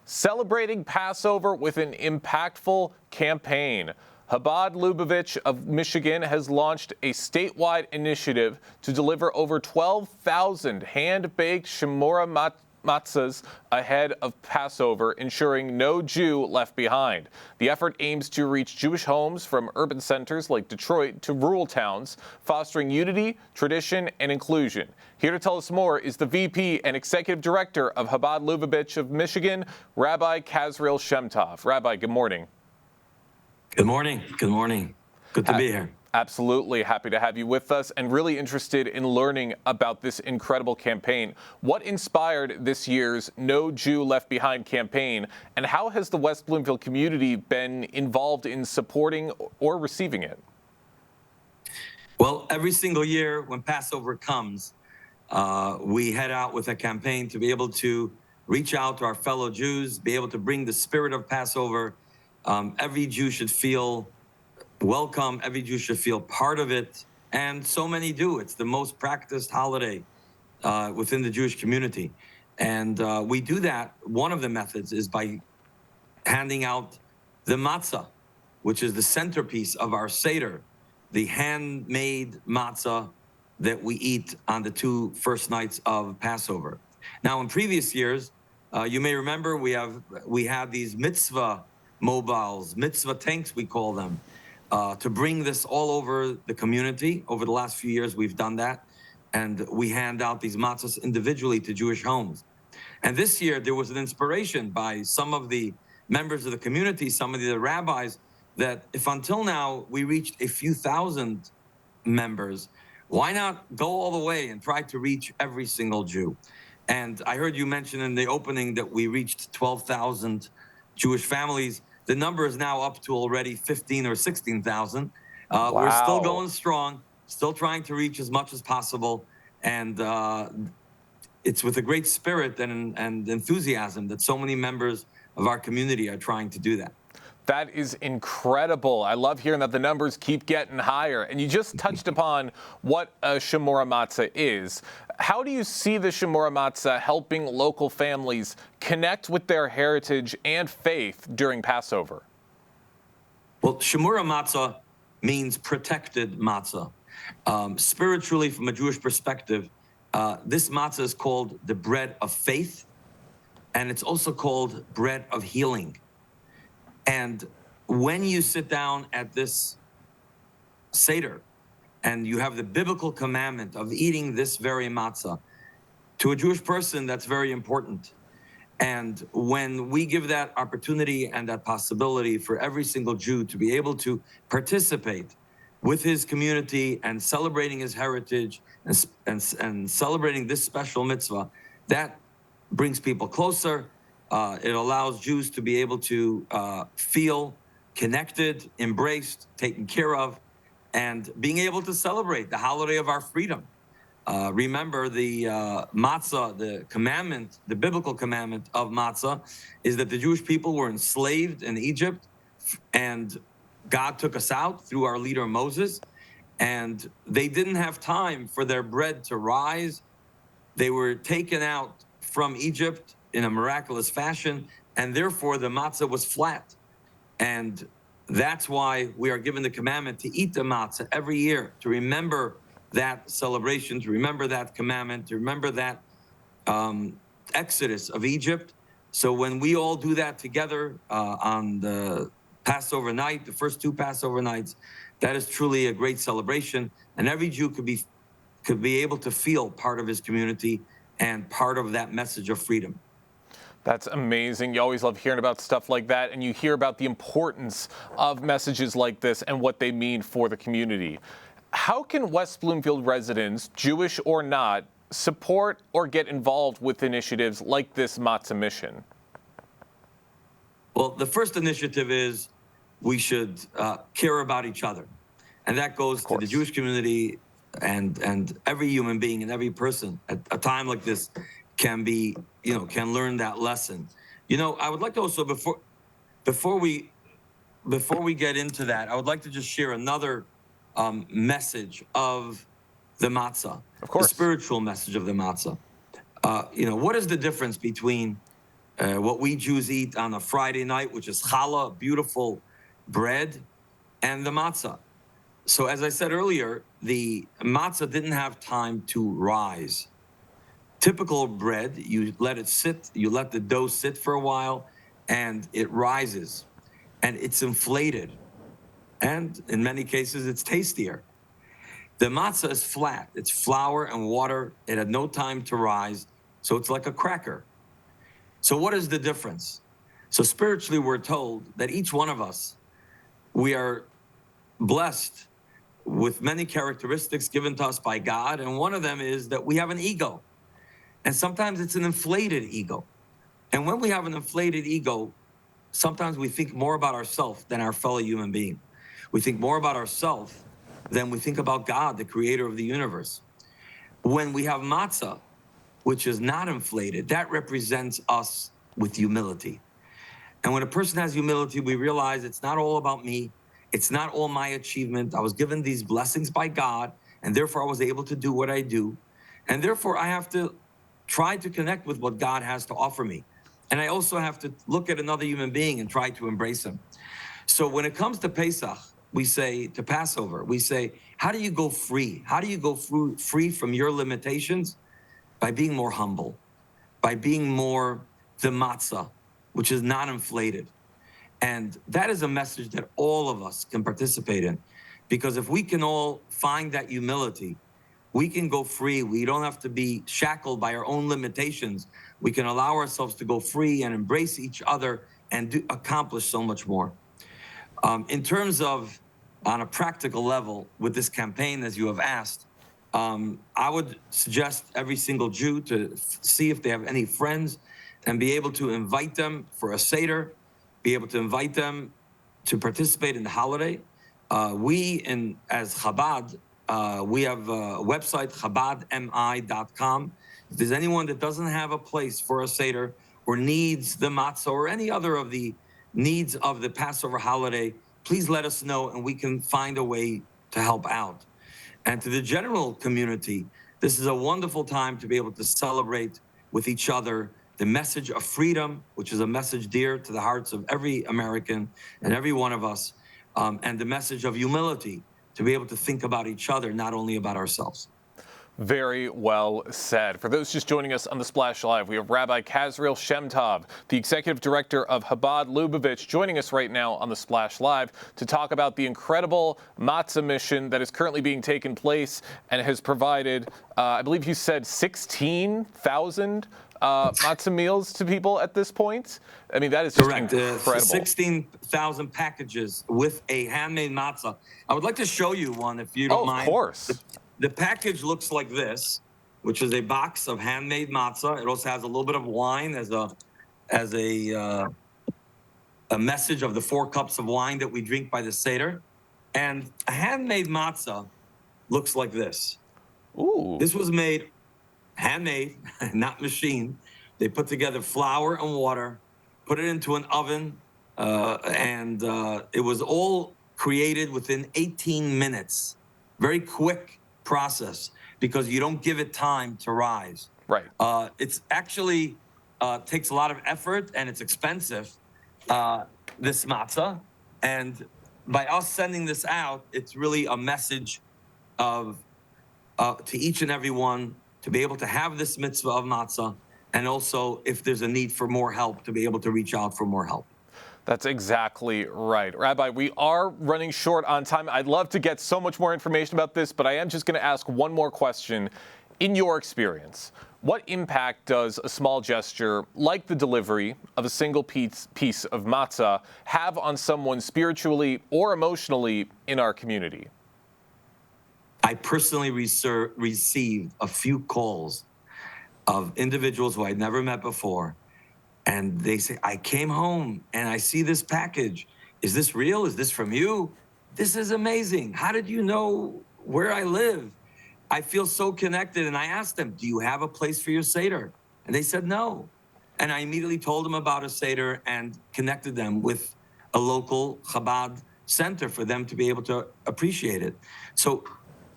Celebrating Passover with an impactful campaign. Chabad Lubavitch of Michigan has launched a statewide initiative to deliver over 12,000 hand-baked Shemora matzahs ahead of Passover, ensuring no Jew left behind. The effort aims to reach Jewish homes from urban centers like Detroit to rural towns, fostering unity, tradition, and inclusion. Here to tell us more is the VP and Executive Director of Chabad Lubavitch of Michigan, Rabbi Kazriel Shemtov. Rabbi, good morning. Good morning. Good morning. Good to be here. Absolutely. Happy to have you with us and really interested in learning about this incredible campaign. What inspired this year's No Jew Left Behind campaign, and how has the West Bloomfield community been involved in supporting or receiving it? Well, every single year when Passover comes, we head out with a campaign to be able to reach out to our fellow Jews, be able to bring the spirit of Passover. Every Jew should feel welcome. Every Jew should feel part of it. And so many do. It's the most practiced holiday within the Jewish community. And we do that. One of the methods is by handing out the matzah, which is the centerpiece of our Seder, the handmade matzah that we eat on the 2 first nights of Passover. Now, in previous years, you may remember we had these mitzvah mobiles, mitzvah tanks, we call them, to bring this all over the community. Over the last few years, we've done that, and we hand out these matzahs individually to Jewish homes. And this year, there was an inspiration by some of the members of the community, some of the rabbis, that if until now we reached a few thousand members, why not go all the way and try to reach every single Jew? And I heard you mention in the opening that we reached 12,000 Jewish families. The number is now up to already 15 or 16,000. Wow. We're still going strong, still trying to reach as much as possible. And it's with a great spirit and enthusiasm that so many members of our community are trying to do that. That is incredible. I love hearing that the numbers keep getting higher. And you just touched upon what a Shemura Matzah is. How do you see the Shemura Matzah helping local families connect with their heritage and faith during Passover? Well, Shemura Matzah means protected matzah. Spiritually, from a Jewish perspective, this matzah is called the bread of faith, and it's also called bread of healing. And when you sit down at this Seder and you have the biblical commandment of eating this very matzah, to a Jewish person, that's very important. And when we give that opportunity and that possibility for every single Jew to be able to participate with his community and celebrating his heritage and celebrating this special mitzvah, that brings people closer. It allows Jews to be able to feel connected, embraced, taken care of, and being able to celebrate the holiday of our freedom. Remember, the matzah, the commandment, the biblical commandment of matzah is that the Jewish people were enslaved in Egypt, and God took us out through our leader Moses, and they didn't have time for their bread to rise. They were taken out from Egypt in a miraculous fashion, and therefore the matzah was flat. And that's why we are given the commandment to eat the matzah every year, to remember that celebration, to remember that commandment, to remember that exodus of Egypt. So when we all do that together on the Passover night, the first 2 Passover nights, that is truly a great celebration, and every Jew could be able to feel part of his community and part of that message of freedom. That's amazing. You always love hearing about stuff like that, and you hear about the importance of messages like this and what they mean for the community. How can West Bloomfield residents, Jewish or not, support or get involved with initiatives like this Matzah mission? Well, the first initiative is we should care about each other. And that goes to the Jewish community and every human being and every person at a time like this can be, can learn that lesson. I would like to also, before we get into that, I would like to just share another message of the matzah. Of course. The spiritual message of the matzah. What is the difference between what we Jews eat on a Friday night, which is challah, beautiful bread, and the matzah? So as I said earlier, the matzah didn't have time to rise. Typical bread, you let it sit, you let the dough sit for a while, and it rises, and it's inflated. And in many cases, it's tastier. The matzah is flat. It's flour and water. It had no time to rise, so it's like a cracker. So what is the difference? So spiritually, we're told that each one of us, we are blessed with many characteristics given to us by God, and one of them is that we have an ego. And sometimes it's an inflated ego. And when we have an inflated ego, sometimes we think more about ourselves than our fellow human being. We think more about ourselves than we think about God, the creator of the universe. When we have matzah, which is not inflated, that represents us with humility. And when a person has humility, we realize it's not all about me. It's not all my achievement. I was given these blessings by God, and therefore I was able to do what I do. And therefore I have to try to connect with what God has to offer me. And I also have to look at another human being and try to embrace him. So when it comes to Pesach, we say, to Passover, we say, how do you go free? How do you go free from your limitations? By being more humble, by being more the matzah, which is not inflated. And that is a message that all of us can participate in. Because if we can all find that humility, we can go free. We don't have to be shackled by our own limitations. We can allow ourselves to go free and embrace each other and accomplish so much more. In terms of, on a practical level, with this campaign, as you have asked, I would suggest every single Jew to see if they have any friends and be able to invite them for a Seder, be able to invite them to participate in the holiday. As Chabad, we have a website, chabadmi.com. If there's anyone that doesn't have a place for a Seder or needs the matzah or any other of the needs of the Passover holiday, please let us know and we can find a way to help out. And to the general community, this is a wonderful time to be able to celebrate with each other the message of freedom, which is a message dear to the hearts of every American and every one of us, and the message of humility, to be able to think about each other, not only about ourselves. Very well said. For those just joining us on the Splash Live, we have Rabbi Kazriel Shemtov, the Executive Director of Chabad Lubavitch, joining us right now on the Splash Live to talk about the incredible matzah mission that is currently being taken place and has provided, I believe you said 16,000 matzah meals to people at this point. I mean, that is just incredible. 16,000 packages with a handmade matzah. I would like to show you one, if you don't mind. Of course. The package looks like this, which is a box of handmade matzah. It also has a little bit of wine as a message of the 4 cups of wine that we drink by the Seder. And a handmade matzah looks like this. Ooh. This was made handmade, not machine. They put together flour and water, put it into an oven, and it was all created within 18 minutes. Very quick process, because you don't give it time to rise. Right. It's actually takes a lot of effort and it's expensive, this matzah. And by us sending this out, it's really a message of to each and every one to be able to have this mitzvah of matzah, and also if there's a need for more help, to be able to reach out for more help. That's exactly right. Rabbi, we are running short on time. I'd love to get so much more information about this, but I am just going to ask one more question. In your experience, what impact does a small gesture like the delivery of a single piece of matzah have on someone spiritually or emotionally in our community? I personally received a few calls of individuals who I'd never met before. And they say, I came home and I see this package. Is this real? Is this from you? This is amazing. How did you know where I live? I feel so connected. And I asked them, do you have a place for your Seder? And they said no. And I immediately told them about a Seder and connected them with a local Chabad center for them to be able to appreciate it. So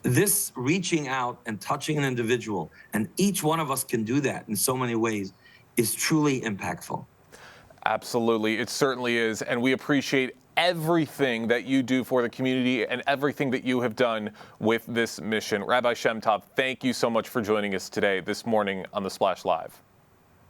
this reaching out and touching an individual, and each one of us can do that in so many ways, is truly impactful. Absolutely, it certainly is, and we appreciate everything that you do for the community and everything that you have done with this mission. Rabbi Shemtov, thank you so much for joining us today, this morning on the Splash Live.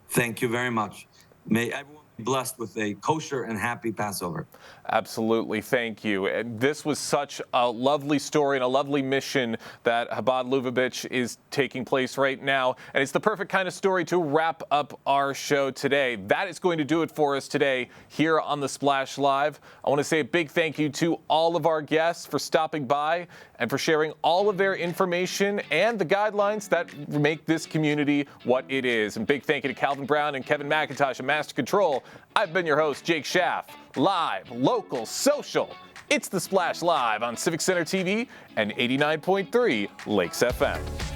Thank you very much. May everyone blessed with a kosher and happy Passover. Absolutely. Thank you. And this was such a lovely story and a lovely mission that Chabad Lubavitch is taking place right now. And it's the perfect kind of story to wrap up our show today. That is going to do it for us today here on the Splash Live. I want to say a big thank you to all of our guests for stopping by and for sharing all of their information and the guidelines that make this community what it is. And big thank you to Calvin Brown and Kevin McIntosh at Master Control. I've been your host, Jake Schaff. Live, local, social. It's the Splash Live on Civic Center TV and 89.3 Lakes FM.